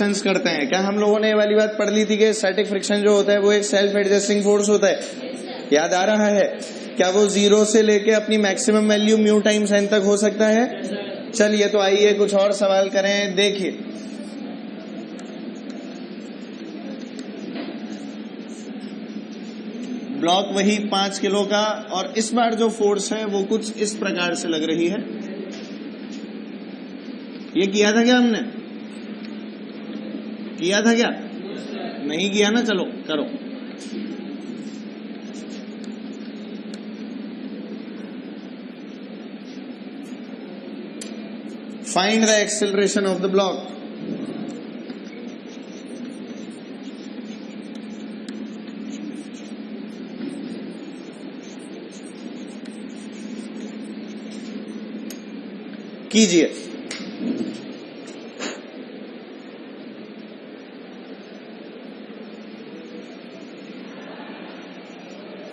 करते हैं। क्या हम लोगों ने ये वाली बात पढ़ ली थी कि स्टैटिक फ्रिक्शन जो होता है वो एक सेल्फ एडजस्टिंग फोर्स होता है, याद आ रहा है? क्या वो जीरो से लेके अपनी maximum value mu times n तक हो सकता है? चलिए तो आइए कुछ और सवाल करें। देखिए ब्लॉक वही 5 किलो का, और इस बार जो फोर्स है वो कुछ इस प्रकार से लग रही है। ये किया था क्या हमने? किया था क्या? नहीं किया ना? चलो करो। Find the acceleration of the block. कीजिए।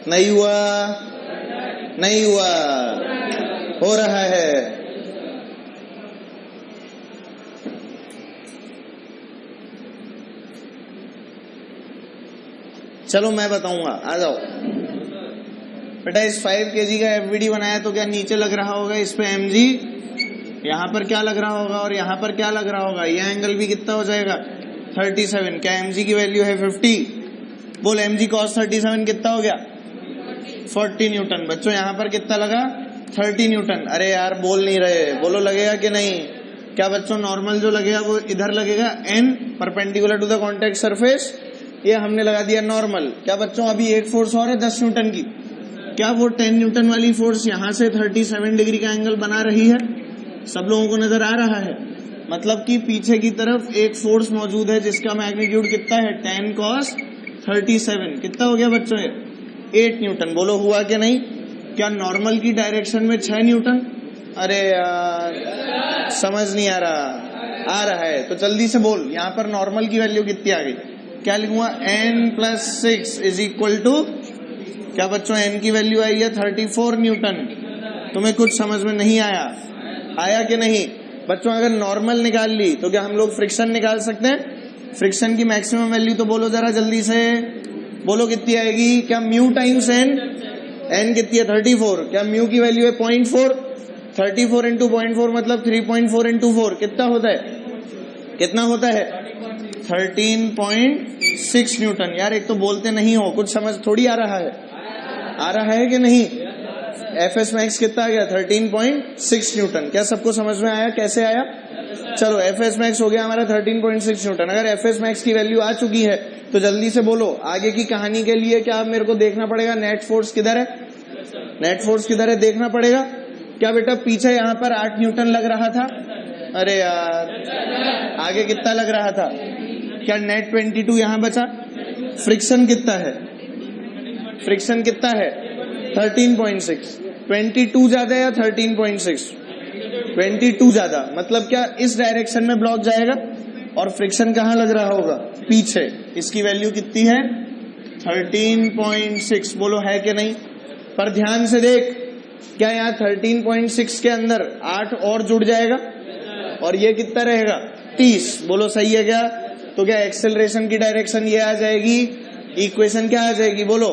नहीं हुआ, नहीं हुआ, हो रहा है। चलो मैं बताऊंगा, आ जाओ बेटा। इस 5 kg का एफवीडी बनाया तो क्या नीचे लग रहा होगा इस पे mg, यहां पर क्या लग रहा होगा और यहां पर क्या लग रहा होगा? यह एंगल भी कितना हो जाएगा? 37। क्या mg की वैल्यू है 50? बोल mg cos 37 कितना हो गया? 40 न्यूटन। बच्चों यहां पर कितना लगा? 30 न्यूटन। अरे यार बोल नहीं रहे, बोलो लगेगा कि नहीं? क्या बच्चों नॉर्मल जो लगेगा वो इधर लगेगा n perpendicular to the contact surface, ये हमने लगा दिया नॉर्मल। क्या बच्चों अभी एक फोर्स और है 10 न्यूटन की, क्या वो 10 न्यूटन वाली फोर्स यहां से 37 डिग्री का एंगल बना रही है? सब लोगों को नजर आ रहा है? मतलब कि पीछे की तरफ एक फोर्स मौजूद है जिसका मैग्नीट्यूड कितना है? 10 cos 37। कितना हो गया बच्चों? 8 न्यूटन। बोलो हुआ कि नहीं? क्या नॉर्मल की डायरेक्शन में 6 न्यूटन? अरे यार समझ नहीं आ रहा। आ रहा है तो जल्दी से बोल, यहाँ पर नॉर्मल की वैल्यू कितनी आ गई? क्या लिखूंगा? n+6 इज इक्वल टू, क्या बच्चों n की वैल्यू आई है 34 न्यूटन। तुम्हें कुछ समझ में नहीं आया? आया कि नहीं? बच्चों अगर नॉर्मल निकाल ली तो क्या हम लोग फ्रिक्शन निकाल सकते हैं? फ्रिक्शन की मैक्सिमम वैल्यू तो बोलो जरा जल्दी से, बोलो कितनी आएगी? क्या म्यू टाइम्स n, n कितनी है? 34। क्या म्यू की वैल्यू है 0.4? 34 इंटू 0.4 मतलब 3.4 इंटू 4 कितना होता है? कितना होता है? 13.6 न्यूटन। यार एक तो बोलते नहीं हो, कुछ समझ थोड़ी आ रहा है? आ रहा है कि नहीं? एफएस मैक्स कितना आ गया? 13.6 न्यूटन। क्या सबको समझ में आया? कैसे आया? चलो एफएस मैक्स हो गया हमारा 13.6 न्यूटन। अगर एफएस मैक्स की वैल्यू आ चुकी है तो जल्दी से बोलो आगे की कहानी के लिए क्या मेरे को देखना पड़ेगा? नेट फोर्स किधर है? नेट फोर्स किधर है देखना पड़ेगा। क्या बेटा पीछे यहाँ पर 8 न्यूटन लग रहा था? अरे यार आगे कितना लग रहा था? क्या नेट 22 यहाँ बचा? फ्रिक्शन कितना है? फ्रिक्शन कितना है? 13.6। 22 ज्यादा या 13.6? 22 ज्यादा। मतलब क्या इस डायरेक्शन में ब्लॉक जाएगा और फ्रिक्शन कहाँ लग रहा होगा? पीछे। इसकी वैल्यू कितनी है? 13.6। बोलो है कि नहीं? पर ध्यान से देख, क्या यहाँ 13.6 के अंदर 8 और जुड़ जाएगा और ये कितना रहेगा? 30। बोलो सही है क्या? तो क्या एक्सेलरेशन की डायरेक्शन ये आ जाएगी? इक्वेशन क्या आ जाएगी? बोलो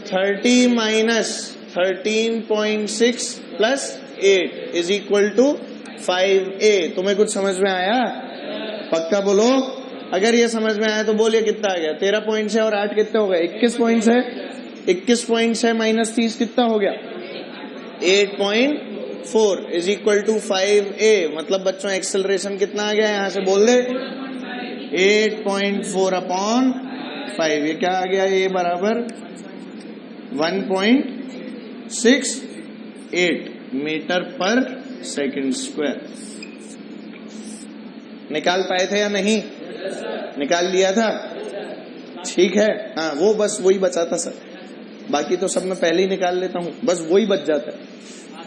30 minus 13.6 plus 8 is equal to 5a। तुम्हें कुछ समझ में आया? पक्का बोलो। अगर ये समझ में आया तो बोलिए कितना आ गया? 13 पॉइंट्स है और 8 कितने हो गए? 21 पॉइंट्स है। 21 पॉइंट्स है माइनस 30 कितना हो गया? 8.4 इज इक्वल टू 5a। मतलब बच्चों एक्सेलरेशन कितना आ गया? यहां से बोल दे 8.4 अपॉन 5। ये क्या आ गया? ये बराबर 1.68 मीटर पर सेकंड स्क्वायर। निकाल पाए थे या नहीं? निकाल लिया था? ठीक है। हाँ वो बस वही बचा था सर, बाकी तो सब मैं पहले ही निकाल लेता हूँ, बस वही बच जाता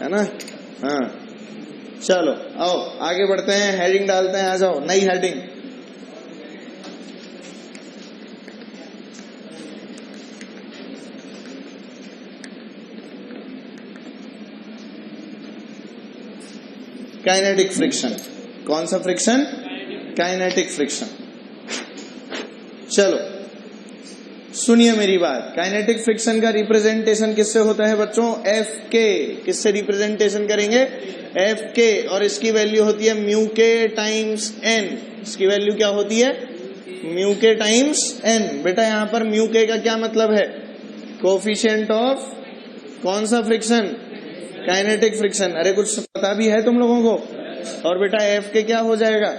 है ना? हाँ चलो आओ आगे बढ़ते हैं, हेडिंग डालते हैं। आ जाओ नई हेडिंग। Kinetic friction. कौन सा फ्रिक्शन? Kinetic friction. चलो सुनिए मेरी बात, काइनेटिक फ्रिक्शन का रिप्रेजेंटेशन किससे होता है बच्चों? एफ के। किससे रिप्रेजेंटेशन करेंगे? एफ के। और इसकी वैल्यू होती है म्यू के टाइम्स एन। इसकी वैल्यू क्या होती है? म्यू के टाइम्स एन। बेटा यहाँ पर म्यू के का क्या मतलब है? कोफिशिएंट ऑफ कौन सा फ्रिक्शन? Kinetic friction. अरे कुछ पता भी है तुम लोगों को? और बेटा एफ के क्या हो जाएगा?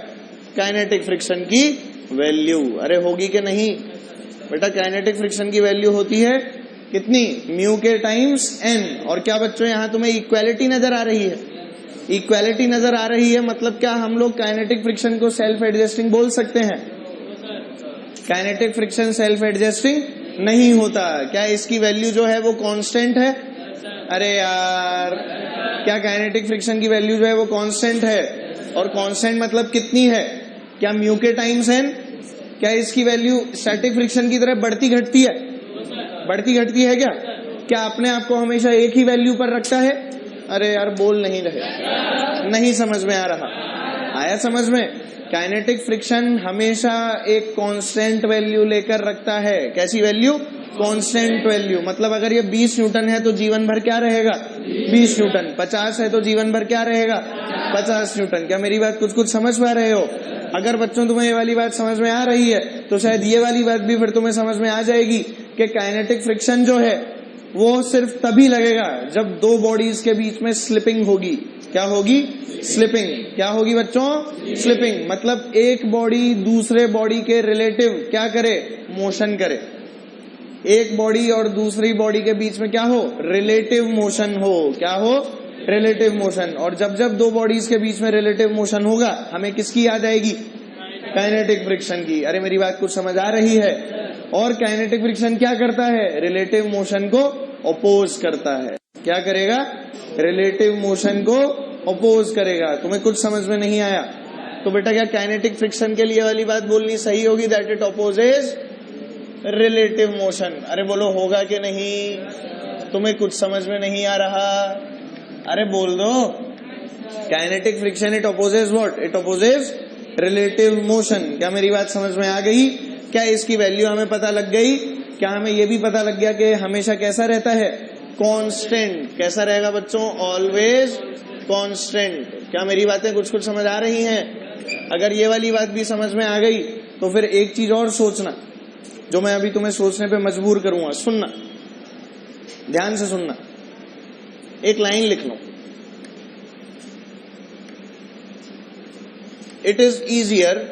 काइनेटिक फ्रिक्शन की वैल्यू। अरे होगी कि नहीं बेटा? काइनेटिक फ्रिक्शन की वैल्यू होती है कितनी? म्यू के टाइम्स एन। और क्या बच्चों यहाँ तुम्हें इक्वालिटी नजर आ रही है? इक्वालिटी नजर आ रही है, मतलब क्या हम लोग काइनेटिक फ्रिक्शन को सेल्फ एडजस्टिंग बोल सकते हैं? काइनेटिक फ्रिक्शन सेल्फ एडजस्टिंग नहीं होता। क्या इसकी वैल्यू जो है वो कांस्टेंट है? अरे यार, क्या काइनेटिक फ्रिक्शन की वैल्यू जो है वो कांस्टेंट है? और कांस्टेंट मतलब कितनी है? क्या म्यू के टाइम्स एन? क्या इसकी वैल्यू स्टैटिक फ्रिक्शन की तरह बढ़ती घटती है? बढ़ती घटती है क्या? क्या अपने आप को हमेशा एक ही वैल्यू पर रखता है? अरे यार बोल नहीं रहे, नहीं समझ में आ रहा। आया समझ में? काइनेटिक फ्रिक्शन हमेशा एक कांस्टेंट वैल्यू लेकर रखता है। कैसी वैल्यू? Constant value. मतलब अगर ये 20 न्यूटन है तो जीवन भर क्या रहेगा? 20 न्यूटन। 50 है तो जीवन भर क्या रहेगा? 50 न्यूटन। क्या मेरी बात कुछ समझ पा रहे हो? अगर बच्चों तुम्हें ये वाली बात समझ में आ रही है तो शायद ये वाली बात भी फिर तुम्हें समझ में आ जाएगी कि काइनेटिक फ्रिक्शन जो है वो सिर्फ तभी लगेगा जब दो बॉडीज के बीच में स्लिपिंग होगी। क्या होगी? स्लिपिंग। क्या होगी बच्चों? स्लिपिंग। मतलब एक बॉडी दूसरे बॉडी के रिलेटिव क्या करे? मोशन करे। एक बॉडी और दूसरी बॉडी के बीच में क्या हो? रिलेटिव मोशन हो। क्या हो? Relative motion. और जब जब दो बॉडीज के बीच में रिलेटिव मोशन होगा हमें किसकी याद आएगी? काइनेटिक फ्रिक्शन की। अरे मेरी बात कुछ समझ आ रही है? और काइनेटिक फ्रिक्शन क्या करता है? रिलेटिव मोशन को अपोज करता है। क्या करेगा? रिलेटिव मोशन को अपोज करेगा। तुम्हें कुछ समझ में नहीं आया तो बेटा क्या काइनेटिक फ्रिक्शन के लिए वाली बात बोलनी सही होगी? That it opposes relative motion. अरे बोलो होगा कि नहीं? तुम्हें कुछ समझ में नहीं आ रहा? अरे बोल दो। Kinetic friction it opposes what? It opposes relative motion. क्या मेरी बात समझ में आ गई? क्या इसकी वैल्यू हमें पता लग गई? क्या हमें ये भी पता लग गया कि हमेशा कैसा रहता है? कांस्टेंट। कैसा रहेगा बच्चों? Always constant. क्या मेरी बातें कुछ समझ आ रही हैं? अगर ये वाली बात भी समझ में आ गई तो फिर एक चीज और सोचना जो मैं अभी तुम्हें सोचने पे मजबूर करूंगा। सुनना, ध्यान से सुनना। एक लाइन लिख लो। It is easier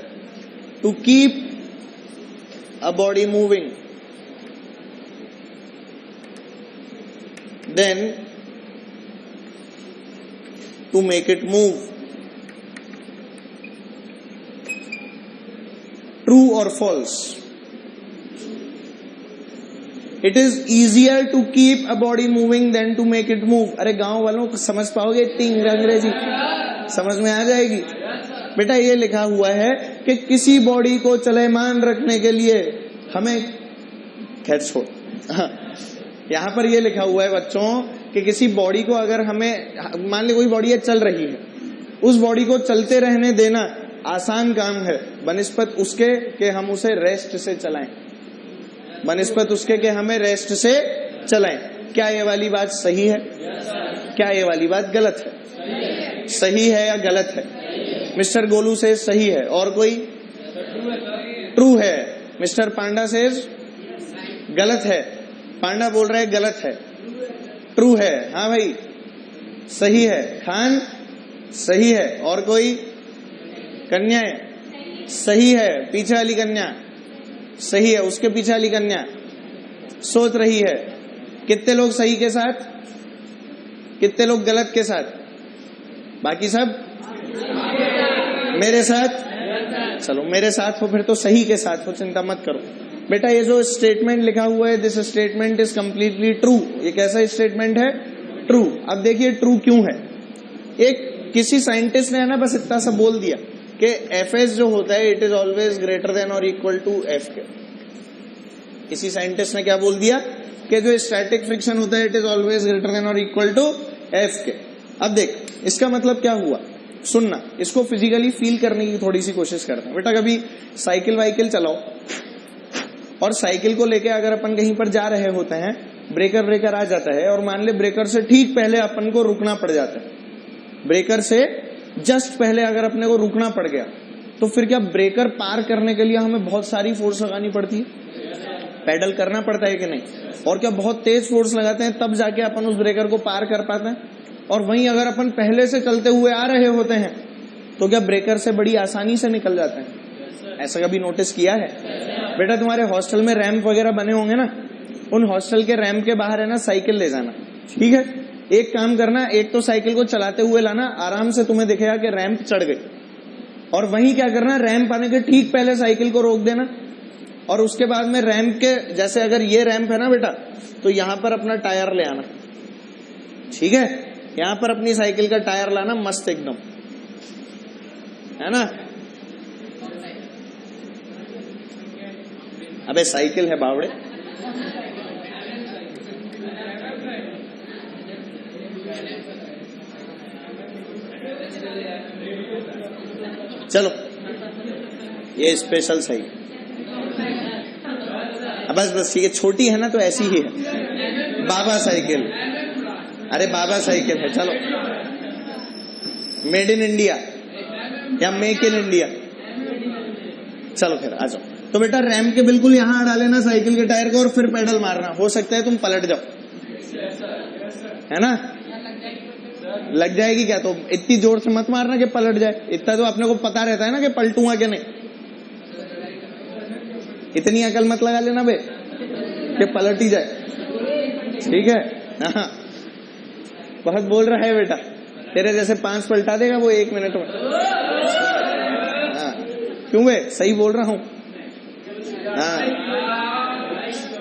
to keep a body moving then to make it move. True or false? It is easier to keep a body moving than to make it move. अरे गांव वालों को समझ पाओगे? इतनी अंग्रेजी समझ में आ जाएगी। बेटा ये लिखा हुआ है कि किसी बॉडी को चलमान रखने के लिए हमें, खैर छोड़, यहाँ पर ये लिखा हुआ है बच्चों कि किसी बॉडी को अगर हमें, मान ली कोई बॉडी है चल रही है, उस बॉडी को चलते रहने देना आसान काम है बनिस्बत उसके कि हम उसे रेस्ट से चलाएं। बनिस्बत उसके कि हमें रेस्ट से चलाएं। क्या ये वाली बात सही है? क्या ये वाली बात गलत है? सही है या गलत है? मिस्टर गोलू से सही है। और कोई? ट्रू है। मिस्टर पांडा से गलत है। पांडा बोल रहा है गलत है। ट्रू है। हाँ भाई सही है। खान सही है। और कोई? कन्या सही है। पीछे वाली कन्या सही है। उसके पीछे वाली कन्या सोच रही है। कितने लोग सही के साथ, कितने लोग गलत के साथ? बाकी सब मेरे साथ? चलो मेरे साथ हो फिर तो सही के साथ हो, चिंता मत करो। बेटा ये जो स्टेटमेंट लिखा हुआ है, this statement is completely true. ये कैसा स्टेटमेंट है? ट्रू। अब देखिए ट्रू क्यों है। एक किसी साइंटिस्ट ने है ना बस इतना सा बोल दिया कि Fs जो होता है it is always greater than और इक्वल टू F के। किसी साइंटिस्ट ने क्या बोल दिया कि जो स्टैटिक फ्रिक्शन होता है it is always greater than और इक्वल टू F के। अब देख इसका मतलब क्या हुआ सुनना, इसको फिजिकली फील करने की थोड़ी सी कोशिश करते हैं। बेटा कभी साइकिल वाइकिल चलाओ और साइकिल को लेके अगर अपन कहीं पर जा रहे होते हैं, ब्रेकर आ जाता है और मान ले ब्रेकर से ठीक पहले अपन को रुकना पड़ जाता है, ब्रेकर से जस्ट पहले अगर अपने को रुकना पड़ गया, तो फिर क्या ब्रेकर पार करने के लिए हमें बहुत सारी फोर्स लगानी पड़ती है, पैडल करना पड़ता है कि नहीं? और क्या बहुत तेज फोर्स लगाते हैं तब जाके अपन उस ब्रेकर को पार कर पाते हैं? और वहीं अगर अपन पहले से चलते हुए आ रहे होते हैं तो क्या ब्रेकर से बड़ी आसानी से निकल जाते हैं? ऐसा कभी नोटिस किया है? बेटा तुम्हारे हॉस्टल में रैंप वगैरह बने होंगे ना, उन हॉस्टल के रैंप के बाहर है ना साइकिल ले जाना, ठीक है? एक काम करना, एक तो साइकिल को चलाते हुए लाना, आराम से तुम्हें दिखेगा कि रैंप चढ़ गई, और वहीं क्या करना, रैंप आने के ठीक पहले साइकिल को रोक देना, और उसके बाद में रैंप के जैसे अगर ये रैंप है ना बेटा, तो यहां पर अपना टायर ले आना, ठीक है? यहां पर अपनी साइकिल का टायर लाना मस्त एकदम, है ना? अबे साइकिल है बावड़े। चलो ये स्पेशल साइकिल, बस ठीक है, छोटी है ना तो ऐसी ही है, बाबा साइकिल। अरे बाबा साइकिल है, चलो मेड इन इंडिया या मेक इन इंडिया। चलो फिर आ जाओ। तो बेटा रैंप के बिल्कुल यहां अड़ा लेना साइकिल के टायर को और फिर पेडल मारना, हो सकता है तुम पलट जाओ, है ना? लग जाएगी क्या? तो इतनी जोर से मत मारना कि पलट जाए, इतना तो अपने को पता रहता है ना कि पलटूंगा कि नहीं। इतनी अकल मत लगा लेना बे कि पलट ही जाए, ठीक है? हाँ बहुत बोल रहा है बेटा, तेरे जैसे 5 पलटा देगा वो 1 मिनट में। हाँ क्यों बे, सही बोल रहा हूं? हाँ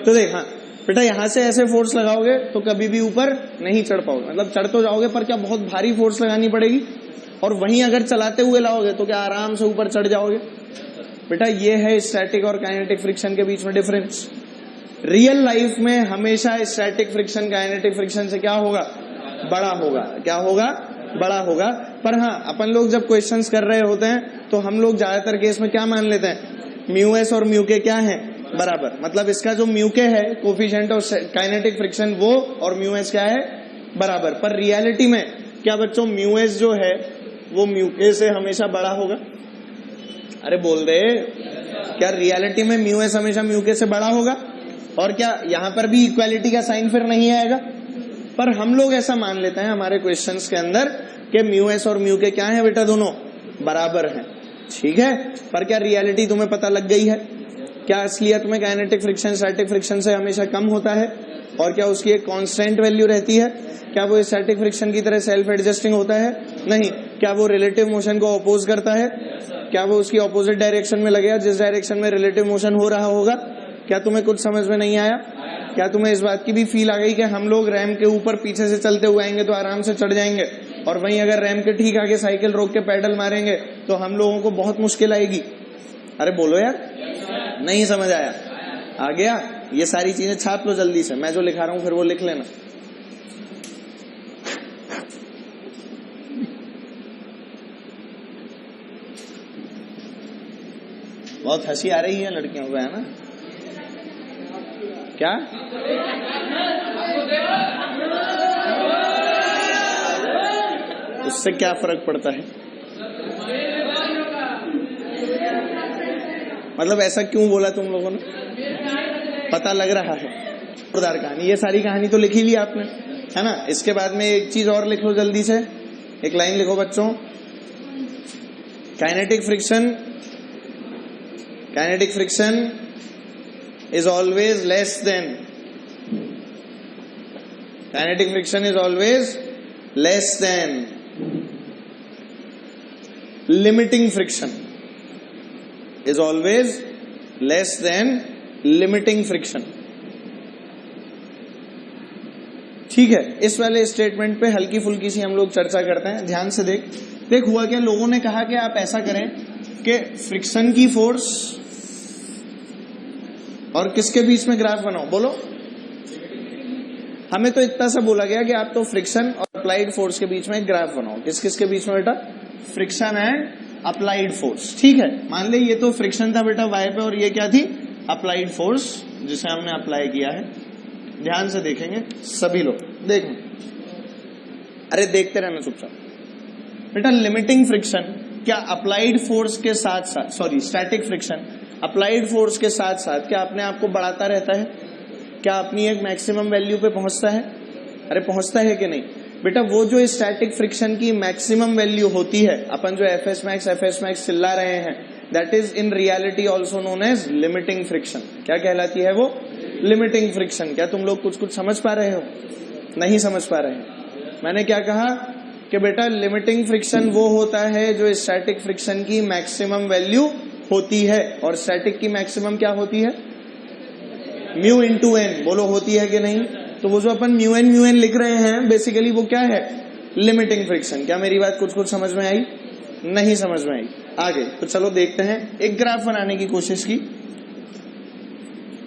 तो देख, हाँ बेटा यहां से ऐसे फोर्स लगाओगे तो कभी भी ऊपर नहीं चढ़ पाओगे, मतलब चढ़ तो जाओगे पर क्या बहुत भारी फोर्स लगानी पड़ेगी, और वहीं अगर चलाते हुए लाओगे तो क्या आराम से ऊपर चढ़ जाओगे। बेटा ये है स्टैटिक और काइनेटिक फ्रिक्शन के बीच में डिफरेंस। रियल लाइफ में हमेशा स्टैटिक फ्रिक्शन काइनेटिक फ्रिक्शन से क्या होगा, बड़ा होगा। क्या होगा, बड़ा होगा। पर हाँ अपन लोग जब क्वेश्चंस कर रहे होते हैं तो हम लोग ज्यादातर केस में क्या मान लेते हैं, म्यू एस और म्यू के क्या है, बराबर। मतलब इसका जो म्यू के है कोफिशिएंट ऑफ काइनेटिक फ्रिक्शन वो, और म्यू एस क्या है, बराबर। पर रियलिटी में क्या बच्चों, म्यू एस जो है वो म्यू के से हमेशा बड़ा होगा? अरे बोल दे, क्या रियलिटी में म्यू एस हमेशा म्यू के से बड़ा होगा? और क्या यहाँ पर भी इक्वालिटी का साइन फिर नहीं आएगा? पर हम लोग ऐसा मान लेते हैं हमारे क्वेश्चंस के अंदर कि म्यू एस और म्यू के क्या है बेटा, दोनों बराबर हैं, ठीक है? पर क्या रियलिटी तुम्हें पता लग गई है? क्या असलियत में काइनेटिक फ्रिक्शन स्टैटिक फ्रिक्शन से हमेशा कम होता है, और क्या उसकी एक कांस्टेंट वैल्यू रहती है? क्या वो स्टैटिक फ्रिक्शन की तरह सेल्फ एडजस्टिंग होता है? नहीं। क्या वो रिलेटिव मोशन को अपोज करता है? क्या वो उसकी ऑपोजिट डायरेक्शन में लगेगा जिस डायरेक्शन में रिलेटिव मोशन हो रहा होगा? क्या तुम्हें कुछ समझ में नहीं आया? क्या तुम्हें इस बात की भी फील आ गई कि हम लोग रैंप के ऊपर पीछे से चलते हुए आएंगे तो आराम से चढ़ जाएंगे, और वहीं अगर रैंप के ठीक आगे साइकिल रोक के पैडल मारेंगे तो हम लोगों को बहुत मुश्किल आएगी? अरे बोलो यार, नहीं समझ आया? आ गया? ये सारी चीजें छाप लो जल्दी से, मैं जो लिखा रहा हूं फिर वो लिख लेना। बहुत हंसी आ रही है लड़कियों को, है ना? क्या उससे क्या फर्क पड़ता है? मतलब ऐसा क्यों बोला तुम लोगों ने? पता लग रहा है? जोरदार कहानी, ये सारी कहानी तो लिख ही ली आपने, है ना? इसके बाद में एक चीज और लिख लो जल्दी से, एक लाइन लिखो बच्चों। Kinetic friction is always less than, kinetic friction is always less than limiting friction, is always less than limiting friction, ठीक है? इस वाले स्टेटमेंट पे हल्की फुल्की सी हम लोग चर्चा करते हैं, ध्यान से देख हुआ क्या, लोगों ने कहा कि आप ऐसा करें कि फ्रिक्शन की फोर्स और किसके बीच में ग्राफ बनाओ, बोलो। हमें तो इतना सा बोला गया कि आप तो फ्रिक्शन और अप्लाइड फोर्स के बीच में एक ग्राफ बनाओ। किस किस के बीच में बेटा? Friction and applied force. ठीक है, मान ले ये तो फ्रिक्शन था बेटा वाई पे और ये क्या थी, अप्लाइड फोर्स जिसे हमने अप्लाई किया है। ध्यान से देखेंगे सभी लोग, देखें, अरे देखते रहना चुपचाप बेटा। लिमिटिंग फ्रिक्शन क्या अप्लाइड फोर्स के साथ साथ, sorry static friction applied force के साथ साथ क्या अपने आप को बढ़ाता रहता है, क्या अपनी एक मैक्सिमम वैल्यू पे पहुंचता है? अरे पहुंचता है कि नहीं बेटा? वो जो स्टैटिक फ्रिक्शन की मैक्सिमम वैल्यू होती है, अपन जो एफएस मैक्स चिल्ला रहे हैं, that is in reality also known as limiting friction. क्या कहलाती है वो? Limiting friction. क्या तुम लोग कुछ समझ पा रहे हो? नहीं समझ पा रहे हैं। मैंने क्या कहा कि बेटा लिमिटिंग फ्रिक्शन वो होता है जो स्टैटिक फ्रिक्शन की मैक्सिमम वैल्यू होती है, और स्टैटिक की मैक्सिमम क्या होती है? Mu into n. बोलो होती है कि नहीं? तो वो जो अपन म्यू एन लिख रहे हैं बेसिकली वो क्या है? Limiting friction. क्या मेरी बात कुछ समझ में आई? नहीं समझ में आई। आगे तो चलो देखते हैं, एक ग्राफ बनाने की कोशिश की।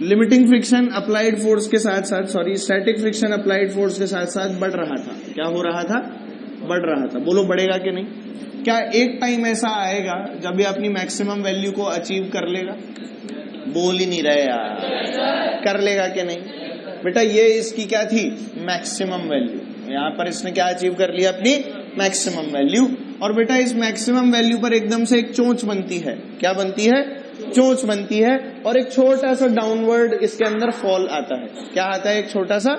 लिमिटिंग फ्रिक्शन अप्लाइड फोर्स के साथ साथ, sorry static friction applied force के साथ साथ बढ़ रहा था। क्या हो रहा था? बढ़ रहा था। बोलो बढ़ेगा कि नहीं? क्या एक टाइम ऐसा आएगा जब ये अपनी मैक्सिमम वैल्यू को अचीव कर लेगा? बोल ही नहीं रहे यार, कर लेगा कि नहीं बेटा? ये इसकी क्या थी? Maximum value. यहाँ पर इसने क्या अचीव कर लिया? अपनी मैक्सिमम वैल्यू। और बेटा इस मैक्सिमम वैल्यू पर एकदम से एक चोंच बनती है। क्या बनती है? चोंच बनती है, और एक छोटा सा डाउनवर्ड इसके अंदर फॉल आता है। क्या आता है? एक छोटा सा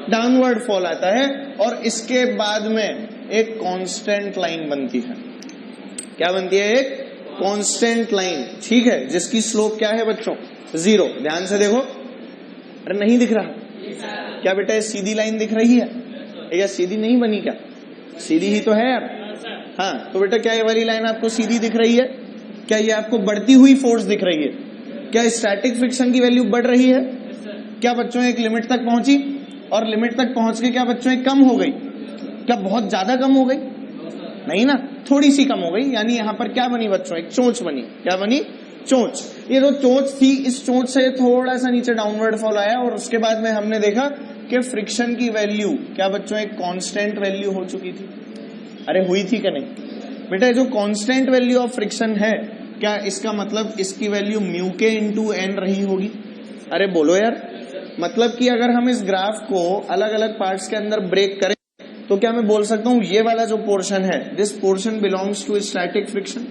डाउनवर्ड फॉल आता है, और इसके बाद में एक कांस्टेंट लाइन बनती है। क्या बनती है? एक कांस्टेंट लाइन। ठीक है, जिसकी स्लोप क्या है बच्चों? 0। ध्यान से देखो, अरे नहीं दिख रहा क्या बेटा? ये सीधी लाइन दिख रही है या सीधी नहीं बनी? क्या सीधी ही तो है यार। हाँ, तो बेटा क्या ये वाली लाइन आपको सीधी दिख रही है? क्या ये आपको बढ़ती हुई फोर्स दिख रही है? क्या स्टैटिक फ्रिक्शन की वैल्यू बढ़ रही है? क्या बच्चों एक लिमिट तक पहुंची, और लिमिट तक पहुंच के क्या बच्चों एक कम हो गई? क्या बहुत ज्यादा कम हो गई? नहीं ना, थोड़ी सी कम हो गई। यानी यहाँ पर क्या बनी बच्चों? एक चोंच बनी। क्या बनी? चोंच। ये जो चोंच थी, इस चोंच से थोड़ा सा नीचे डाउनवर्ड फॉल आया, और उसके बाद में हमने देखा कि फ्रिक्शन की वैल्यू क्या बच्चों एक कांस्टेंट वैल्यू हो चुकी थी। अरे हुई थी क्या नहीं बेटा? जो कांस्टेंट वैल्यू ऑफ फ्रिक्शन है, क्या इसका मतलब इसकी वैल्यू म्यू के इंटू एन रही होगी? अरे बोलो यार, मतलब कि अगर हम इस ग्राफ को अलग अलग पार्ट्स के अंदर ब्रेक करें तो क्या मैं बोल सकता हूं ये वाला जो पोर्शन है, this portion belongs to static friction?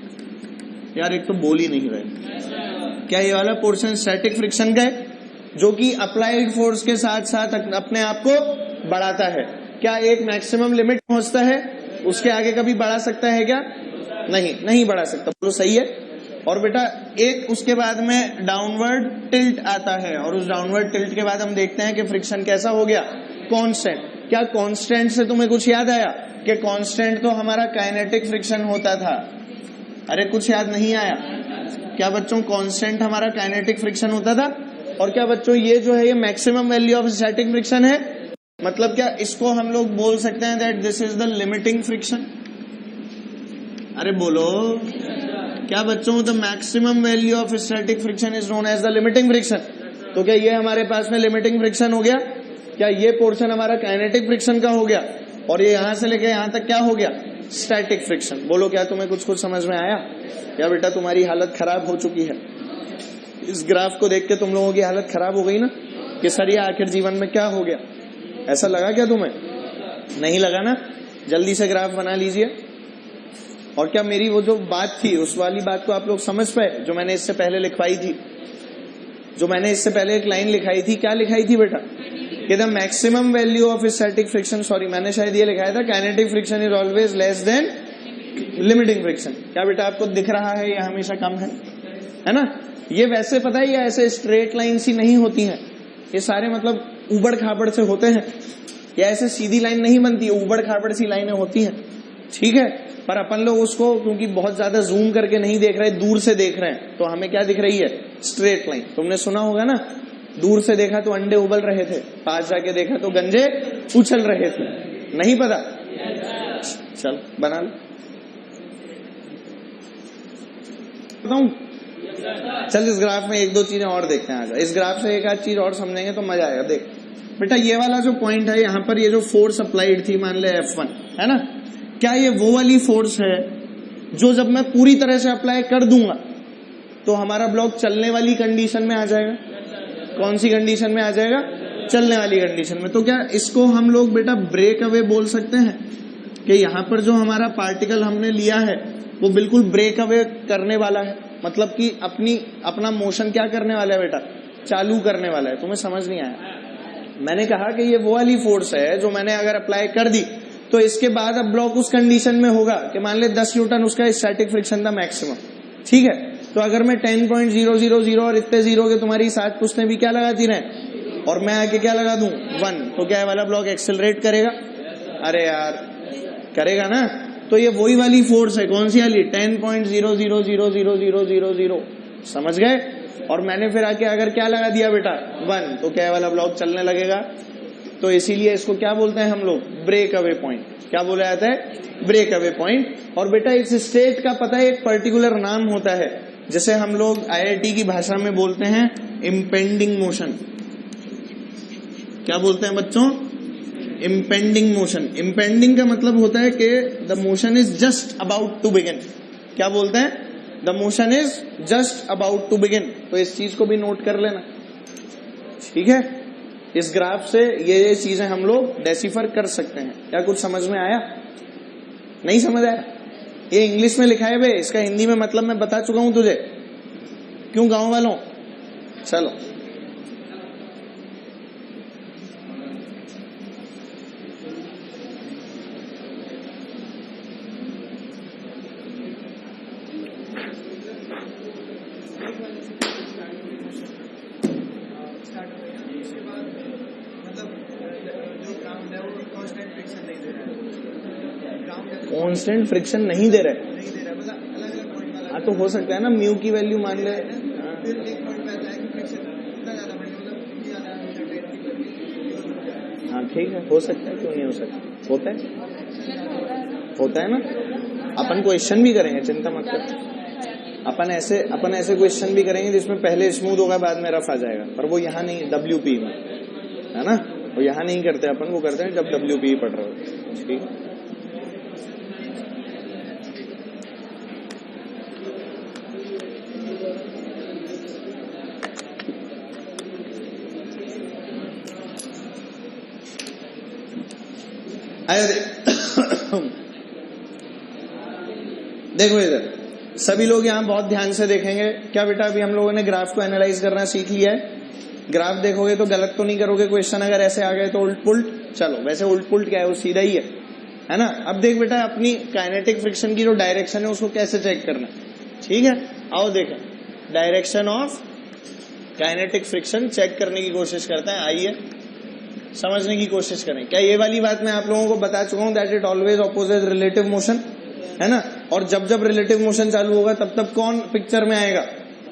यार एक तो बोल ही नहीं रहे। क्या ये वाला पोर्शन स्टैटिक फ्रिक्शन का है जो कि अप्लाइड फोर्स के साथ साथ अपने आप को बढ़ाता है? क्या एक मैक्सिमम लिमिट पहुंचता है, उसके आगे कभी बढ़ा सकता है क्या? नहीं बढ़ा सकता। बोलो सही है। और बेटा एक उसके बाद में डाउनवर्ड टिल्ट आता है, और उस डाउनवर्ड टिल्ट के बाद हम देखते हैं कि फ्रिक्शन कैसा हो गया? कांस्टेंट। क्या कांस्टेंट से तुम्हें कुछ याद आया कि कांस्टेंट तो हमारा काइनेटिक फ्रिक्शन होता था? अरे कुछ याद नहीं आया? क्या बच्चों कांस्टेंट हमारा काइनेटिक फ्रिक्शन होता था? और क्या बच्चों ये जो है ये maximum value of static friction है? मतलब क्या इसको हम लोग बोल सकते हैं that this is the limiting friction? अरे बोलो, क्या बच्चों the maximum value of static friction is known as the limiting friction? तो क्या ये हमारे पास में लिमिटिंग फ्रिक्शन हो गया? क्या ये पोर्शन हमारा काइनेटिक फ्रिक्शन का हो गया, और ये यहां से लेके यहां तक क्या हो गया? Static friction. बोलो क्या तुम्हें कुछ समझ में आया? क्या बेटा तुम्हारी हालत खराब हो चुकी है? इस ग्राफ को देख के तुम लोगों की हालत खराब हो गई ना कि सर ये आखिर जीवन में क्या हो गया? ऐसा लगा क्या तुम्हें? नहीं लगा ना? जल्दी से ग्राफ बना लीजिए। और क्या मेरी वो जो बात थी उस वाली बात को आप लोग समझ पाए जो मैंने इससे पहले लिखवाई थी? जो मैंने इससे पहले एक लाइन लिखाई थी, क्या लिखाई थी बेटा? कि the maximum value of static friction, sorry मैंने शायद ये लिखाया था, kinetic friction is always less than limiting friction. क्या बेटा आपको दिख रहा है ये हमेशा कम है ना? ये वैसे पता है ये ऐसे स्ट्रेट लाइन सी नहीं होती हैं, ये सारे मतलब उबड़ खाबड़ से होते हैं। ये ऐसे सीधी लाइन नहीं बनती, उबड़ खाबड़ सी लाइनें होती हैं। ठीक है, पर अपन लोग उसको क्योंकि बहुत ज्यादा जूम करके नहीं देख रहे, दूर से देख रहे हैं, तो हमें क्या दिख रही है? Straight line. तुमने सुना होगा ना, दूर से देखा तो अंडे उबल रहे थे, पास जाके देखा तो गंजे उछल रहे थे। नहीं पता? चल बना लो। बताऊं? चल इस ग्राफ में एक दो चीजें और देखते हैं। आजा इस ग्राफ से एक आध चीज और समझेंगे तो मजा आएगा। देख बेटा ये वाला जो पॉइंट है, यहाँ पर ये जो फोर्स अप्लाइड थी मान ले F1 है ना, क्या ये वो वाली फोर्स है जो जब मैं पूरी तरह से अप्लाई कर दूंगा तो हमारा ब्लॉक चलने वाली कंडीशन में आ जाएगा। कौन सी कंडीशन में आ जाएगा? चलने वाली कंडीशन में। तो क्या इसको हम लोग बेटा ब्रेक अवे बोल सकते हैं कि यहाँ पर जो हमारा पार्टिकल हमने लिया है वो बिल्कुल ब्रेक अवे करने वाला है, मतलब कि अपना मोशन क्या करने वाला है बेटा? चालू करने वाला है। तुम्हें समझ नहीं आया? मैंने कहा कि ये वो वाली फोर्स है जो मैंने अगर अप्लाई कर दी तो इसके बाद अब ब्लॉक उस कंडीशन में होगा कि मान ले 10 न्यूटन उसका स्टैटिक फ्रिक्शन था मैक्सिमम, ठीक है। तो अगर मैं 10.000 और इतने जीरो के तुम्हारी 7 पुश्तें भी क्या लगाती रहे और मैं आके क्या लगा दूं 1, तो क्या वाला ब्लॉक एक्सेलरेट करेगा? अरे यार करेगा ना। तो ये वही वाली फोर्स है, कौन सी वाली? 10.0000000, समझ गए। और मैंने फिर आके अगर क्या लगा दिया बेटा 1, तो क्या वाला ब्लॉक चलने लगेगा। तो इसीलिए इसको क्या बोलते हैं हम लोग? Break away point. क्या बोला जाता है? Break away point. और बेटा इस स्टेट का पता है एक पर्टिकुलर नाम होता है, जैसे हम लोग IIT की भाषा में बोलते हैं इम्पेंडिंग मोशन। क्या बोलते हैं बच्चों? Impending motion. इम्पेंडिंग का मतलब होता है कि the motion is just about to begin. क्या बोलते हैं? The motion is just about to begin. तो इस चीज को भी नोट कर लेना, ठीक है। इस ग्राफ से ये चीजें हम लोग डेसिफर कर सकते हैं। क्या कुछ समझ में आया? नहीं समझ आया? ये इंग्लिश में लिखा है बे, इसका हिंदी में मतलब मैं बता चुका हूं तुझे। क्यों गांव वालों? चलो कांस्टेंट फ्रिक्शन नहीं दे रहे। हाँ तो हो सकता है ना म्यू की वैल्यू मान ले। हाँ ठीक है, हो सकता है, क्यों नहीं हो सकता? होता है ना। अपन क्वेश्चन भी करेंगे, चिंता मत कर। अपन ऐसे क्वेश्चन भी करेंगे जिसमें पहले स्मूथ होगा बाद में रफ आ जाएगा, पर वो यहाँ नहीं, WP में है ना। वो यहाँ नहीं करते अपन, वो करते हैं जब WP पढ़ रहे हो, ठीक। देखो इधर सभी लोग यहाँ बहुत ध्यान से देखेंगे। क्या बेटा अभी हम लोगों ने ग्राफ को एनालाइज करना सीख लिया है। ग्राफ देखोगे तो गलत तो नहीं करोगे क्वेश्चन अगर ऐसे आ गए तो उल्ट पुल्ट। चलो वैसे उल्ट पुल्ट क्या है, वो सीधा ही है ना। अब देख बेटा अपनी काइनेटिक फ्रिक्शन की जो डायरेक्शन है उसको कैसे चेक करना, ठीक है। आओ देखें, direction of kinetic friction check करने की कोशिश करते हैं। आइए समझने की कोशिश करें। क्या ये वाली बात मैं आप लोगों को बता चुका हूं, that it always opposite relative motion, है ना। और जब जब रिलेटिव मोशन चालू होगा तब तब कौन पिक्चर में आएगा?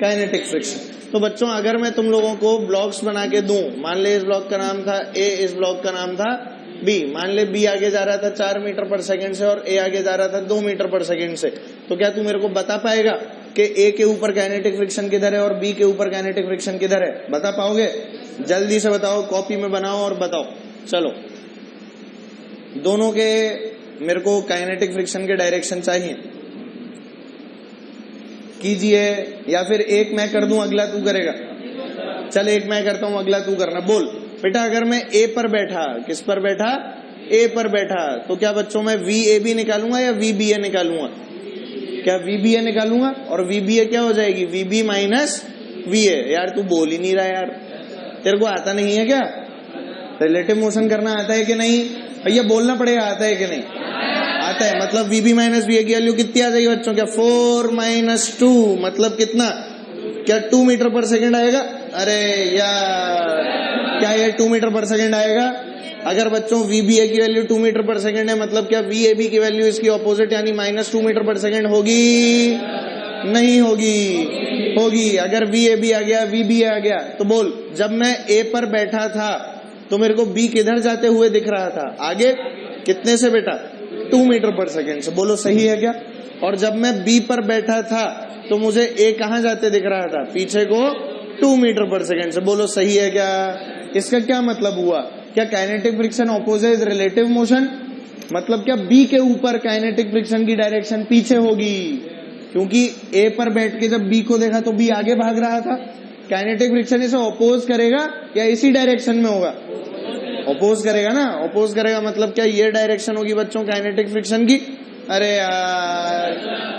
Kinetic friction. तो बच्चों अगर मैं तुम लोगों को ब्लॉक्स बना के दूं, मान ले इस ब्लॉक का नाम था A, इस ब्लॉक का नाम था B, मान ले B आगे जा रहा था 4 मीटर पर सेकंड से और A आगे जा रहा था 2 मीटर पर सेकंड से, तो क्या तू मेरे को बता पाएगा कि A के ऊपर काइनेटिक फ्रिक्शन किधर है और B के ऊपर काइनेटिक फ्रिक्शन किधर है? बता पाओगे? जल्दी से बताओ, कॉपी में बनाओ और बताओ। चलो दोनों के मेरे को काइनेटिक फ्रिक्शन के डायरेक्शन चाहिए, कीजिए। या फिर एक मैं कर दूं अगला तू करेगा? चल एक मैं करता हूं अगला तू करना। बोल बेटा अगर मैं A पर बैठा, किस पर बैठा? A पर बैठा, तो क्या बच्चों मैं VAB निकालूंगा या VBA निकालूंगा? क्या VBA निकालूंगा और VBA क्या हो जाएगी? VB minus VA। यार तू बोल ही नहीं रहा यार, तेरे को आता नहीं है क्या? रिलेटिव मोशन करना आता है कि नहीं? भैया बोलना पड़ेगा, आता है कि नहीं? आता है। मतलब VB माइनस VA की वैल्यू कितनी आ जाएगी बच्चों? क्या 4 - 2 मतलब कितना? क्या 2 मीटर पर सेकंड आएगा? अरे यार क्या ये 2 मीटर पर सेकंड आएगा? अगर बच्चों VBA की वैल्यू 2 मीटर पर सेकंड है, मतलब क्या VAB की वैल्यू इसकी ऑपोजिट यानी -2 मीटर पर सेकंड होगी? नहीं होगी। होगी। अगर VAB आ गया, VBA आ गया, तो बोल जब मैं A पर बैठा था तो मेरे को B किधर जाते हुए दिख रहा था? आगे कितने से बेटा? 2 मीटर पर सेकंड से। बोलो सही है क्या? और जब मैं B पर बैठा था तो मुझे A कहाँ जाते दिख रहा था? पीछे को 2 मीटर पर सेकंड से। बोलो सही है क्या? इसका क्या मतलब हुआ? क्या kinetic friction opposite relative motion? मतलब क्या बी के ऊपर काइनेटिक फ्रिक्शन की डायरेक्शन पीछे होगी, क्योंकि ए पर बैठ के जब बी को देखा तो बी आगे भाग रहा था। काइनेटिक फ्रिक्शन इसे ऑपोज करेगा या इसी डायरेक्शन में होगा? ऑपोज करेगा ना। ऑपोज करेगा मतलब क्या ये डायरेक्शन होगी बच्चों काइनेटिक फ्रिक्शन की। अरे यार,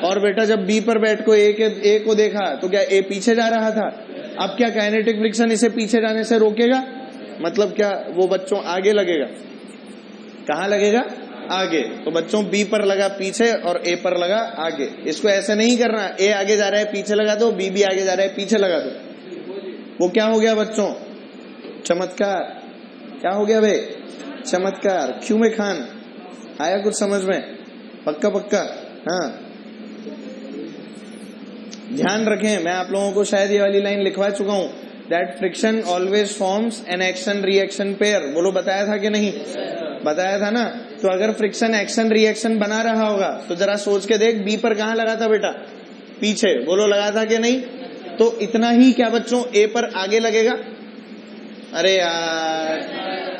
और बेटा जब बी पर बैठ को ए को देखा तो क्या ए पीछे जा रहा था। अब क्या काइनेटिक फ्रिक्शन इसे पीछे जाने से रोकेगा? मतलब क्या वो बच्चों आगे लगेगा। कहाँ लगेगा? आगे। तो बच्चों बी पर लगा पीछे और ए पर लगा आगे। इसको ऐसे नहीं करना, ए आगे जा रहा है पीछे लगा दो, बी भी आगे जा रहा है पीछे लगा दो। वो क्या हो गया बच्चों? चमत्कार। क्या हो गया भाई? चमत्कार। क्यों में खान आया कुछ समझ में? पक्का पक्का। हाँ, ध्यान रखें, मैं आप लोगों को शायद ये वाली लाइन लिखवा चुका हूं, that friction always forms an action reaction pair. बोलो बताया था कि नहीं? बताया था ना। तो अगर फ्रिक्शन एक्शन रिएक्शन बना रहा होगा तो जरा सोच के देख, बी पर कहां लगा था बेटा? पीछे। बोलो लगा था कि नहीं? तो इतना ही क्या बच्चों, ए पर आगे लगेगा? अरे यार,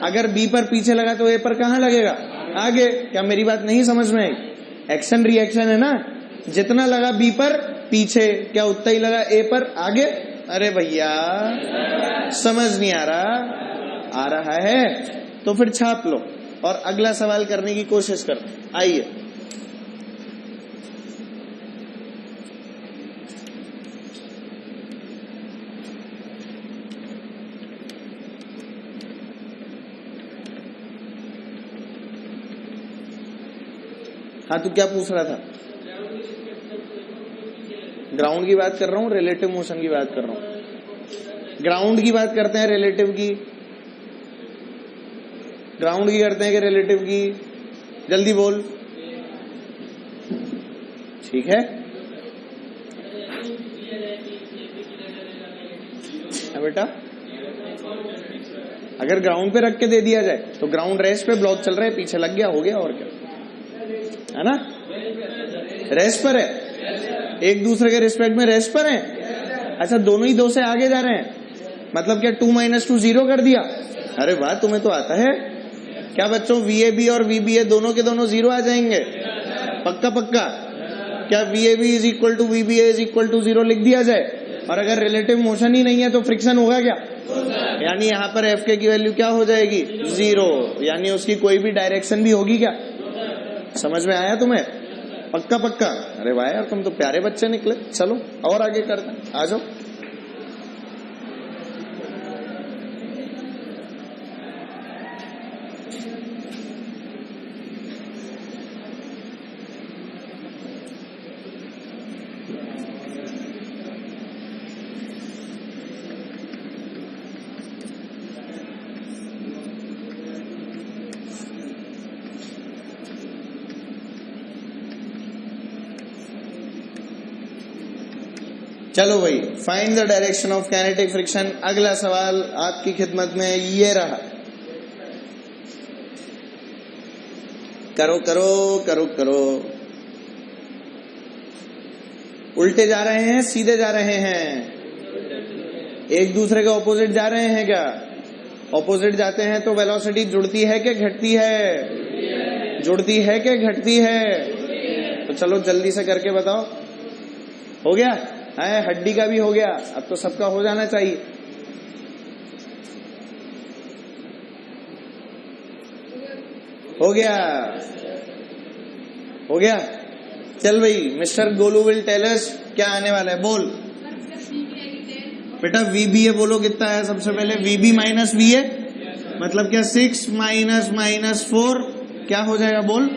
अगर बी पर पीछे लगा तो ए पर कहां लगेगा? आगे। क्या मेरी बात नहीं समझ में आई? एक्शन रिएक्शन है ना, जितना लगा बी पर पीछे, क्या उतना ही लगा ए पर आगे? अरे भैया समझ नहीं आ रहा? आ रहा है तो फिर छाप लो और अगला सवाल करने की कोशिश करो। आइए, हाँ तो क्या पूछ रहा था? ग्राउंड की बात कर रहा हूँ, रिलेटिव मोशन की बात कर रहा हूँ। ग्राउंड की बात करते हैं, रिलेटिव की? ग्राउंड की करते हैं कि रिलेटिव की? जल्दी बोल। ठीक है, बेटा अगर ग्राउंड पे रख के दे दिया जाए तो ग्राउंड रेस्ट पे, ब्लॉक चल रहा है, पीछे लग गया, हो गया, और क्या है ना? रेस्ट पर है, एक दूसरे के रिस्पेक्ट में रेस्ट पर है। अच्छा, दोनों ही 2 से आगे जा रहे हैं, मतलब क्या 2 - 2 0 कर दिया? अरे वाह, तुम्हें तो आता है। क्या बच्चों VAB और VBA दोनों के दोनों 0 आ जाएंगे? पक्का पक्का। क्या VAB = VBA = 0 लिख दिया जाए? और अगर रिलेटिव मोशन ही नहीं है तो फ्रिक्शन होगा क्या? यानी यहाँ पर FK की वैल्यू क्या हो जाएगी? 0। यानी उसकी कोई भी डायरेक्शन भी होगी क्या? समझ में आया तुम्हें? पक्का पक्का। अरे वाह यार, तुम तो प्यारे बच्चे निकले। चलो और आगे करते हैं, आ जाओ। चलो भाई, find the direction of kinetic friction. अगला सवाल आपकी खिदमत में ये रहा। करो करो करो करो। उल्टे जा रहे हैं, सीधे जा रहे हैं? एक दूसरे के ऑपोजिट जा रहे हैं क्या? ऑपोजिट जाते हैं तो वेलोसिटी जुड़ती है कि घटती है? जुड़ती है कि घटती है? तो चलो जल्दी से करके बताओ। हो गया है, हड्डी का भी हो गया, अब तो सबका हो जाना चाहिए। हो गया, हो गया। चल भाई, mister Golu will tell us क्या आने वाला है। बोल बेटा। VBA बोलो कितना है सबसे पहले? VB - VA मतलब क्या? 6 - -4 क्या हो जाएगा? बोल।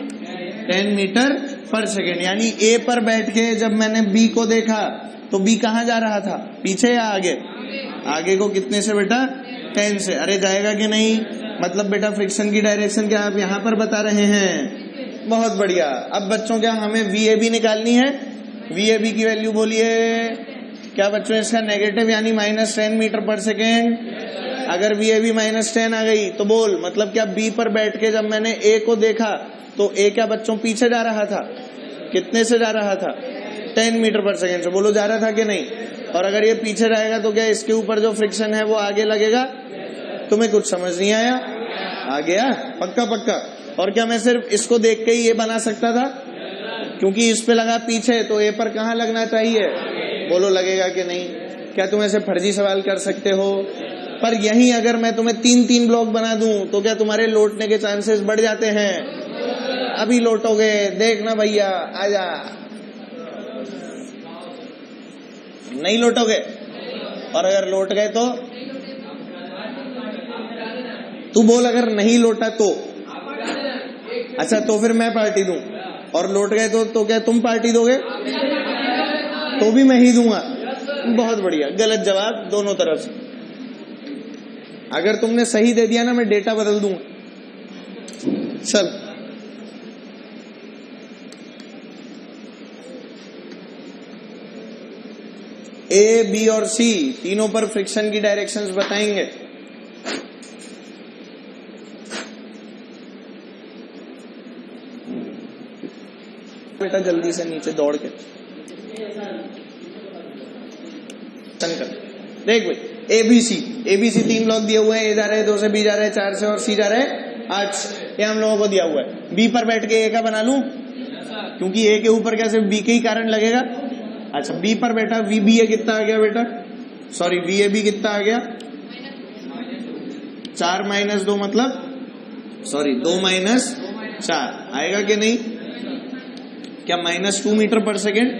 10 मीटर/सेकेंड। यानी A पर बैठ के जब मैंने B को देखा तो B कहाँ जा रहा था? पीछे या आगे? आगे को कितने से बेटा? 10 से। अरे जाएगा कि नहीं? मतलब बेटा फ्रिक्शन की डायरेक्शन क्या आप यहाँ पर बता रहे हैं? बहुत बढ़िया। अब बच्चों क्या हमें VAB निकालनी है? VAB की वैल्यू बोलिए क्या बच्चों? इसका नेगेटिव यानी -10 मीटर/सेकेंड। अगर VAB -10 आ गई तो बोल मतलब क्या B पर बैठ के जब मैंने A को देखा तो A क्या बच्चों पीछे जा रहा था? कितने से जा रहा था? 10 मीटर/सेकेंड से। बोलो जा रहा था कि नहीं? और अगर ये पीछे जाएगा तो क्या इसके ऊपर जो फ्रिक्शन है वो आगे लगेगा? तुम्हें कुछ समझ नहीं आया? आ गया? पक्का पक्का। और क्या मैं सिर्फ इसको देख के ही ये बना सकता था? क्योंकि इस पे लगा पीछे, तो ए पर कहाँ लगना चाहिए? बोलो लगेगा कि नहीं? क्या तुम ऐसे फर्जी सवाल कर सकते हो? पर यही अगर मैं तुम्हें 3-3 ब्लॉक बना दूं तो क्या तुम्हारे लौटने के चांसेस बढ़ जाते हैं? अभी लौटोगे, देखना भैया, आजा। नहीं लौटोगे, और अगर लौट गए तो तू बोल, अगर नहीं लौटा तो अच्छा, तो फिर मैं पार्टी दूं, और लौट गए तो क्या तुम पार्टी दोगे? तो भी मैं ही दूंगा। बहुत बढ़िया, गलत जवाब दोनों तरफ से। अगर तुमने सही दे दिया ना, मैं डेटा बदल दूंगा। चल, ए, बी और सी तीनों पर फ्रिक्शन की डायरेक्शंस बताएंगे। बेटा जल्दी से नीचे दौड़ के कर। देख भाई, एबीसी 3 ब्लॉक दिए हुए हैं। ए जा रहे हैं 2 से, बी जा रहे हैं 4 से, और सी जा रहे हैं 8 से। ये हम लोगों को दिया हुआ है। बी पर बैठ के ए का बना लूं, क्योंकि ए के ऊपर क्या सिर्फ बी के ही कारण लगेगा। अच्छा, बी पर बैठा, वी बी ए कितना आ गया बेटा? सॉरी, वी ए बी कितना आ गया? 4 - 2 मतलब, सॉरी 2 - 4 आएगा कि नहीं? क्या -2 मीटर पर सेकेंड?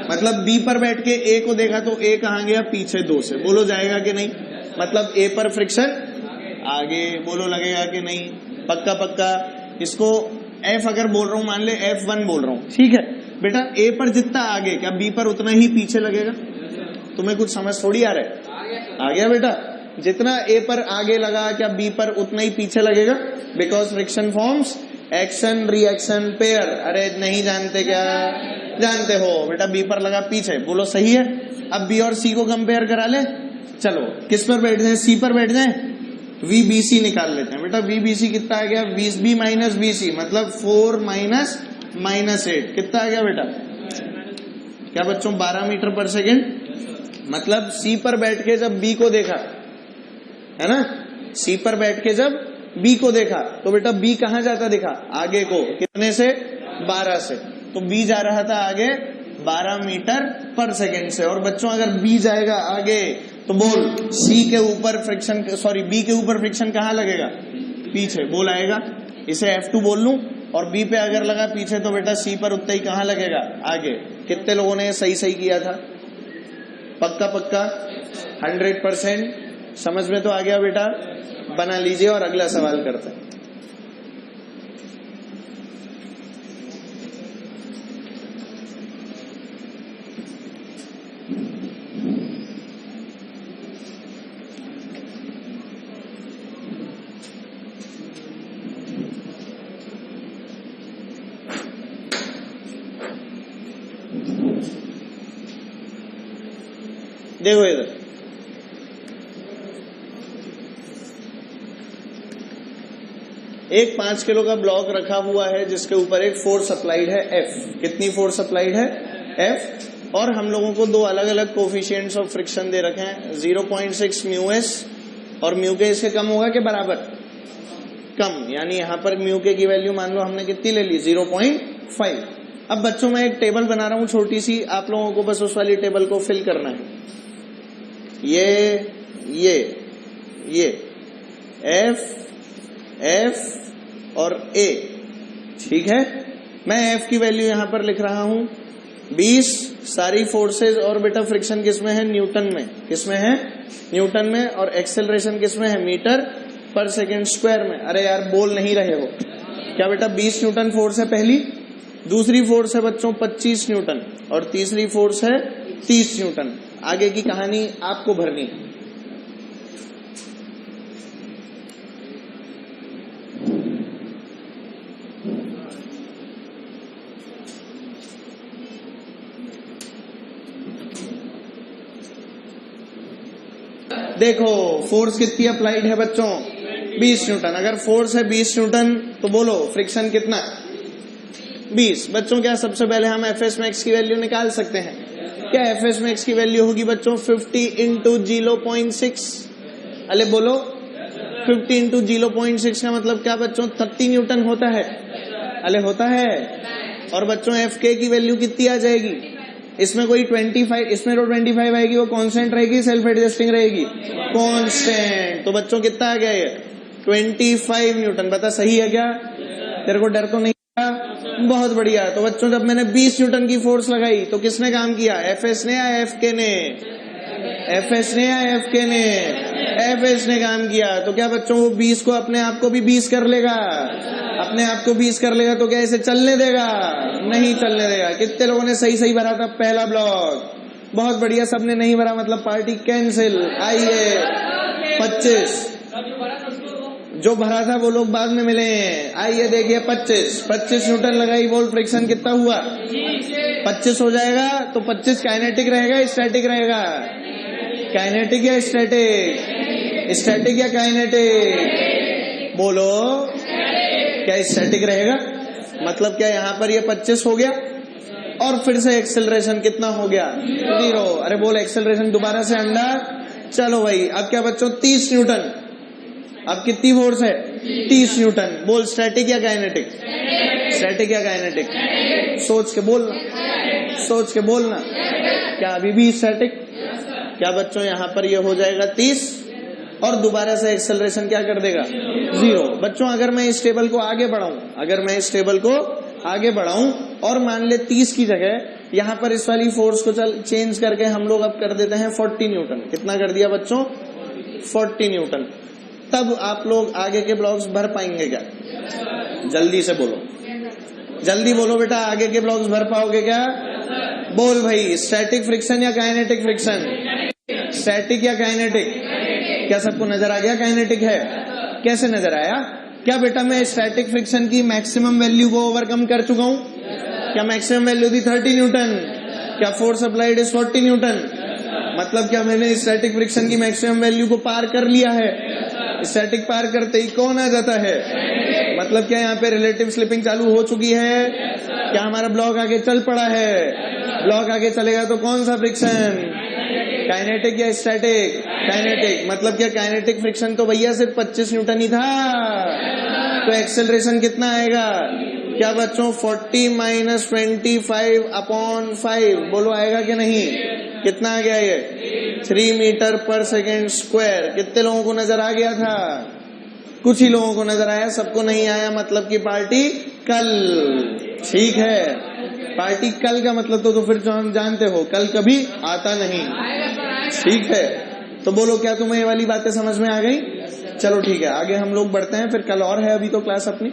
मतलब बी पर बैठ के ए को देखा तो ए कहाँ गया? पीछे 2 से। बोलो जाएगा कि नहीं? मतलब ए पर फ्रिक्शन आगे। बोलो लगेगा कि नहीं? पक्का पक्का। इसको एफ अगर बोल रहा हूं, मान ले F1 बोल रहा हूं, ठीक है बेटा। ए पर जितना आगे, क्या बी पर उतना ही पीछे लगेगा? तुम्हें कुछ समझ थोड़ी आ रहा है? आ गया बेटा? जितना ए पर आगे लगा, क्या बी पर उतना ही पीछे लगेगा? Because friction forms action reaction pair. अरे नहीं जानते क्या? जानते हो बेटा। बी पर लगा पीछे। बोलो सही है। अब बी और सी को कंपेयर करा ले। चलो, किस पर बैठ जाए? सी पर बैठ जाए। VBC निकाल लेते हैं बेटा। VBC कितना आ गया? 20B - BC मतलब 4 - -8 कितना आ गया बेटा? क्या बच्चों? 12 मीटर पर सेकेंड। मतलब सी पर बैठ के जब बी को देखा, है ना, सी पर बैठ के जब बी को देखा तो बेटा बी कहाँ जाता दिखा? आगे को। कितने से? 12 से। तो बी जा रहा था आगे 12 मीटर पर सेकेंड से। और बच्चों अगर बी जाएगा आगे तो बोल सी के ऊपर फ्रिक्शन, सॉरी बी के ऊपर फ्रिक्शन कहाँ लगेगा? पीछे। बोल आएगा। इसे F2 बोल लूं, और बी पे अगर लगा पीछे तो बेटा सी पर उतना ही कहाँ लगेगा? आगे। कितने लोगों ने सही किया था? पक्का पक्का 100%। समझ में तो आ गया बेटा? बना लीजिए और अगला सवाल करते हैं। देखो इधर, एक 5 किलो का ब्लॉक रखा हुआ है जिसके ऊपर एक फोर्स अप्लाइड है F। कितनी फोर्स अप्लाइड है? F। और हम लोगों को 2 अलग अलग कोफिशिएंट्स ऑफ फ्रिक्शन दे रखे हैं, 0.6 μs और म्यू के इसके कम होगा कि बराबर? कम। यानी यहां पर म्यू के की वैल्यू मान लो हमने कितनी ले ली? 0.5। अब बच्चों मैं एक टेबल बना रहा हूं छोटी सी, आप लोगों को बस उस वाली टेबल को फिल करना है। ये F और A, ठीक है। मैं F की वैल्यू यहां पर लिख रहा हूं 20। सारी फोर्सेज और बेटा फ्रिक्शन किस में है? न्यूटन में। किस में है? न्यूटन में। और एक्सेलरेशन किस में है? मीटर पर सेकेंड स्क्वायर में। अरे यार बोल नहीं रहे हो क्या बेटा? 20 न्यूटन फोर्स है पहली, दूसरी फोर्स है बच्चों 25 न्यूटन, और तीसरी फोर्स है 30 न्यूटन। आगे की कहानी आपको भरनी है। देखो फोर्स कितनी अप्लाइड है बच्चों? 20 न्यूटन। अगर फोर्स है 20 न्यूटन तो बोलो फ्रिक्शन कितना? 20। बच्चों क्या सबसे पहले हम Fs max की वैल्यू निकाल सकते हैं? क्या Fs max की वैल्यू होगी बच्चों? 50 × 0.6। अरे बोलो 50 इंटू 0.6 का मतलब क्या बच्चों 30 न्यूटन होता है। अरे होता है। और बच्चों एफ के की वैल्यू कितनी आ जाएगी, इसमें कोई 25, इसमें तो 25 आएगी, वो कांस्टेंट रहेगी सेल्फ एडजस्टिंग रहेगी, कांस्टेंट। तो बच्चों कितना आ गया ये 25 न्यूटन। बता सही है क्या, तेरे को डर तो नहीं था? बहुत बढ़िया। तो बच्चों जब मैंने 20 न्यूटन की फोर्स लगाई तो किसने काम किया, एफएस ने या एफके ने? एफएस ने या एफके ने? एफएस ने काम किया। तो क्या बच्चों वो 20 को अपने आप को भी 20 कर लेगा, अपने आप को 20 कर लेगा, तो क्या इसे चलने देगा? नहीं चलने देगा। कितने लोगों ने सही सही भरा था पहला ब्लॉक? बहुत बढ़िया। सबने नहीं भरा मतलब पार्टी कैंसिल। आइए 25, जो भरा था वो लोग बाद में मिले। आइए देखिए 25 न्यूटन लगाई, वोल्ट फ्रिक्शन कितना हुआ 25 हो जाएगा। तो 25 काइनेटिक रहेगा स्टैटिक रहेगा? काइनेटिक या स्टैटिक? स्टैटिक या काइनेटिक? बोलो क्या स्टैटिक रहेगा? मतलब क्या यहाँ पर ये 25 हो गया और फिर से एक्सेलरेशन कितना हो गया 0। अरे बोल एक्सेलरेशन दोबारा से अंडर। चलो भाई अब क्या बच्चों 30 न्यूटन। अब कितनी फोर्स है 30 न्यूटन। बोल स्टैटिक या काइनेटिक? स्टैटिक या काइनेटिक? सोच के बोलना, सोच के बोलना। क्या अभी भी स्टैटिक? क्या बच्चों यहाँ पर ये हो जाएगा 30 और दोबारा से एक्सेलरेशन क्या कर देगा 0। बच्चों अगर मैं इस टेबल को आगे बढ़ाऊं, अगर मैं इस टेबल को आगे बढ़ाऊं और मान ले 30 की जगह यहाँ पर इस वाली फोर्स को चेंज करके हम लोग अब कर देते हैं 40 न्यूटन। कितना कर दिया बच्चों 40 न्यूटन। तब आप लोग आगे के ब्लॉक्स भर पाएंगे क्या? जल्दी से बोलो, जल्दी बोलो बेटा, आगे के ब्लॉक्स भर पाओगे क्या? बोल भाई स्टैटिक फ्रिक्शन या काइनेटिक फ्रिक्शन? स्टैटिक या काइनेटिक? क्या सबको नजर आ गया काइनेटिक है? कैसे नजर आया? क्या बेटा मैं स्टैटिक फ्रिक्शन की मैक्सिमम वैल्यू को ओवरकम कर चुका हूं? क्या मैक्सिमम वैल्यू थी 30 न्यूटन? क्या फोर्स अप्लाइड इज 40 न्यूटन? मतलब क्या मैंने स्टैटिक फ्रिक्शन की मैक्सिमम वैल्यू को पार कर लिया है? स्टैटिक पार करते ही कौन आ जाता है? मतलब क्या यहाँ पे रिलेटिव स्लिपिंग चालू हो चुकी है? क्या हमारा ब्लॉक आगे चल पड़ा है? ब्लॉक आगे चलेगा तो कौन सा फ्रिक्शन, काइनेटिक या स्टैटिक? काइनेटिक। मतलब क्या काइनेटिक फ्रिक्शन तो भैया सिर्फ 25 न्यूटन ही था, तो एक्सेलरेशन कितना आएगा? क्या बच्चों 40 माइनस 25/5? बोलो आएगा कि नहीं? कितना आ गया ये 3 मीटर पर सेकेंड स्क्वायर। कितने लोगों को नजर आ गया था? कुछ ही लोगों को नजर आया, सबको नहीं आया। मतलब की पार्टी कल। ठीक है, पार्टी कल का मतलब तो फिर जो हम जानते हो कल कभी आता नहीं। ठीक है, तो बोलो क्या तुम्हें ये वाली बातें समझ में आ गई? चलो ठीक है, आगे हम लोग बढ़ते हैं, फिर कल और है अभी तो क्लास अपनी।